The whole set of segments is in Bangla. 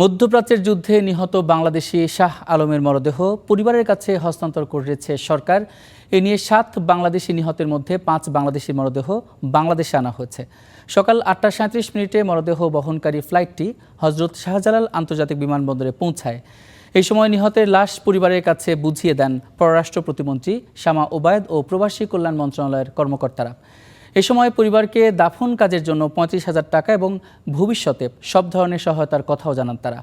মধ্যপ্রাচ্যের যুদ্ধে নিহত বাংলাদেশি শাহ আলমের মরদেহ পরিবারের কাছে হস্তান্তর করেছে সরকার। এ নিয়ে ৭ বাংলাদেশি নিহতের মধ্যে ৫ বাংলাদেশি মরদেহ বাংলাদেশে আনা হয়েছে। সকাল ৮টা ৩৭ মিনিটে মরদেহ বহনকারী ফ্লাইটটি হজরত শাহজালাল আন্তর্জাতিক বিমানবন্দরে পৌঁছায়। এই সময় নিহতের লাশ পরিবারের কাছে বুঝিয়ে দেন পররাষ্ট্র প্রতিমন্ত্রী শামা ওবায়দ ও প্রবাসী কল্যাণ মন্ত্রণালয়ের কর্মকর্তারা। এ সময় পরিবারকে দাফন কাজের জন্য ৩৫,০০০ টাকা এবং ভবিষ্যতে সব ধরনের সহায়তার কথাও জানান তারা।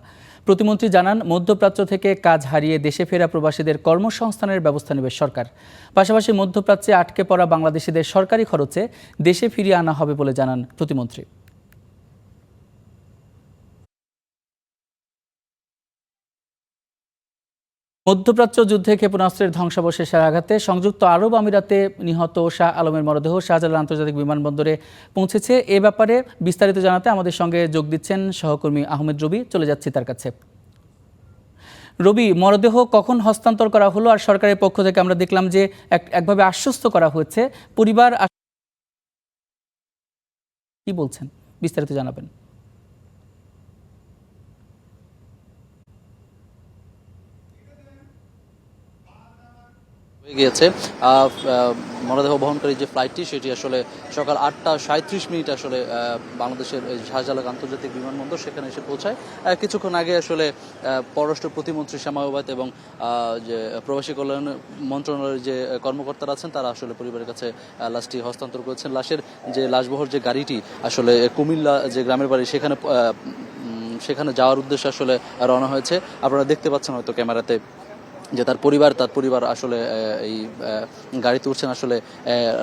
প্রতিমন্ত্রী জানান, মধ্যপ্রাচ্য থেকে কাজ হারিয়ে দেশে ফেরা প্রবাসীদের কর্মসংস্থানের ব্যবস্থা নেবে সরকার। পাশাপাশি মধ্যপ্রাচ্যে আটকে পড়া বাংলাদেশিদের সরকারি খরচে দেশে ফিরিয়ে আনা হবে বলে জানান প্রতিমন্ত্রী। মধ্যপ্রাচ্য যুদ্ধে ক্ষেপণাস্ত্রের ধ্বংসাবশেষের আঘাতে সংযুক্ত আরব আমিরাতে নিহত শাহ আলমের মরদেহ শাহজালাল আন্তর্জাতিক বিমানবন্দরে পৌঁছেছে। এ ব্যাপারে বিস্তারিত জানাতে আমাদের সঙ্গে যোগ দিচ্ছেন সহকর্মী আহমেদ রবি। চলে যাচ্ছি তার কাছে। রবি, মরদেহ কখন হস্তান্তর করা হলো? আর সরকারের পক্ষ থেকে আমরা দেখলাম যে একভাবে আশ্বস্ত করা হয়েছে। পরিবার কি বলছেন, বিস্তারিত জানাবেন। হয়ে গিয়েছে। মরদেহ বহনকারী যে ফ্লাইটটি সেটি আসলে সকাল ৮টা ৩৭ মিনিট আসলে বাংলাদেশের শাহজালাল আন্তর্জাতিক বিমানবন্দর সেখানে এসে পৌঁছায়। কিছুক্ষণ আগে আসলে পররাষ্ট্র প্রতিমন্ত্রী শামা ওবায়দ এবং যে প্রবাসী কল্যাণ মন্ত্রণালয়ের যে কর্মকর্তারা আছেন তারা আসলে পরিবারের কাছে লাশটি হস্তান্তর করেছেন। লাশের যে লাশবহর যে গাড়িটি আসলে কুমিল্লা যে গ্রামের বাড়ি সেখানে যাওয়ার উদ্দেশ্যে আসলে রওনা হয়েছে। আপনারা দেখতে পাচ্ছেন হয়তো ক্যামেরাতে যে তার পরিবার আসলে এই গাড়িতে উঠছেন, আসলে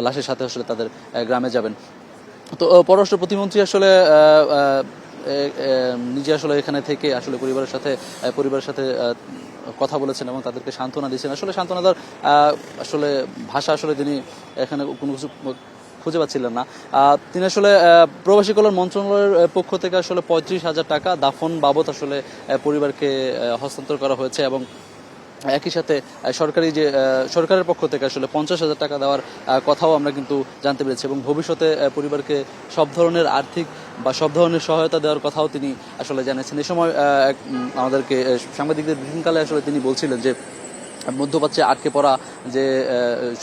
লাশের সাথে আসলে তাদের গ্রামে যাবেন। তো পররাষ্ট্র প্রতিমন্ত্রী আসলে নিজে আসলে এখানে থেকে আসলে পরিবারের সাথে কথা বলেছেন এবং তাদেরকে সান্ত্বনা দিয়েছেন। আসলে সান্ত্বনা দেওয়ার আসলে ভাষা আসলে তিনি এখানে কোনো কিছু খুঁজে পাচ্ছিলেন না। তিনি আসলে প্রবাসী কল্যাণ মন্ত্রণালয়ের পক্ষ থেকে আসলে ৩৫,০০০ টাকা দাফন বাবদ আসলে পরিবারকে হস্তান্তর করা হয়েছে এবং একই সাথে সরকারের পক্ষ থেকে আসলে ৫০,০০০ টাকা দেওয়ার কথাও আমরা কিন্তু জানতে পেরেছি এবং ভবিষ্যতে পরিবারকে সব ধরনের আর্থিক বা সব ধরনের সহায়তা দেওয়ার কথাও তিনি আসলে জানিয়েছেন। এই সময় আমাদেরকে সাংবাদিকদের ব্রিফিংকালে আসলে তিনি বলছিলেন যে মধ্যপ্রাচ্যে আটকে পড়া যে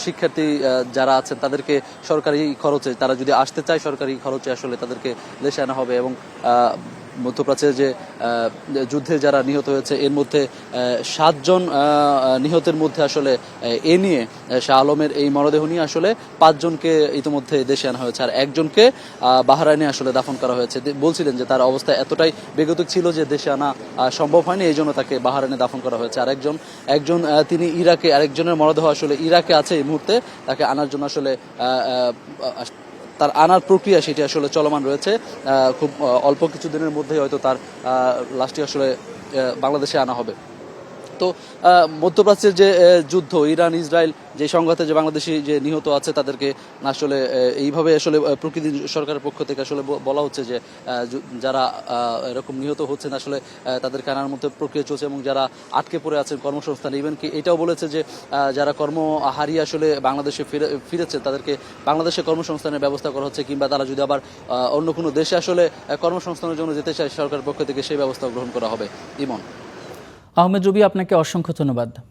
শিক্ষার্থী যারা আছেন তাদেরকে সরকারি খরচে, তারা যদি আসতে চায় সরকারি খরচে আসলে তাদেরকে দেশে আনা হবে এবং মধ্যপ্রাচ্যে যে যুদ্ধে যারা নিহত হয়েছে এর মধ্যে ৭ জন নিহতের মধ্যে আসলে এ নিয়ে শাহ আলমের এই মরদেহ নিয়ে আসলে ৫ জনকে ইতিমধ্যে দেশে আনা হয়েছে আর একজনকে বাহরাইনে আসলে দাফন করা হয়েছে। বলছিলেন যে তার অবস্থা এতটাই বেগতিক ছিল যে দেশে আনা সম্ভব হয়নি, এই জন্য তাকে বাহরাইনে দাফন করা হয়েছে। আর একজন তিনি ইরাকে, আরেকজনের মরদেহ আসলে ইরাকে আছে এই মুহূর্তে, তাকে আনার জন্য আসলে তার আনার প্রক্রিয়া সেটি আসলে চলমান রয়েছে। খুব অল্প কিছু দিনের মধ্যেই হয়তো তার লাশটি আসলে বাংলাদেশে আনা হবে। তো মধ্যপ্রাচ্যের যে যুদ্ধ, ইরান ইসরায়েল যে সংঘাতে যে বাংলাদেশি যে নিহত আছে তাদেরকে আসলে এইভাবে আসলে প্রকৃতি সরকারের পক্ষ থেকে আসলে বলা হচ্ছে যে যারা এরকম নিহত হচ্ছেন আসলে তাদেরকে আনার মধ্যে প্রক্রিয়া চলছে এবং যারা আটকে পড়ে আছেন কর্মসংস্থান, ইভেন কি এটাও বলেছে যে যারা কর্ম হারিয়ে আসলে বাংলাদেশে ফিরেছেন তাদেরকে বাংলাদেশে কর্মসংস্থানের ব্যবস্থা করা হচ্ছে, কিংবা তারা যদি আবার অন্য কোনো দেশে আসলে কর্মসংস্থানের জন্য যেতে চায় সরকারের পক্ষ থেকে সেই ব্যবস্থা গ্রহণ করা হবে। ইমন। আহমেদ রবি, আপনাকে অসংখ্য ধন্যবাদ।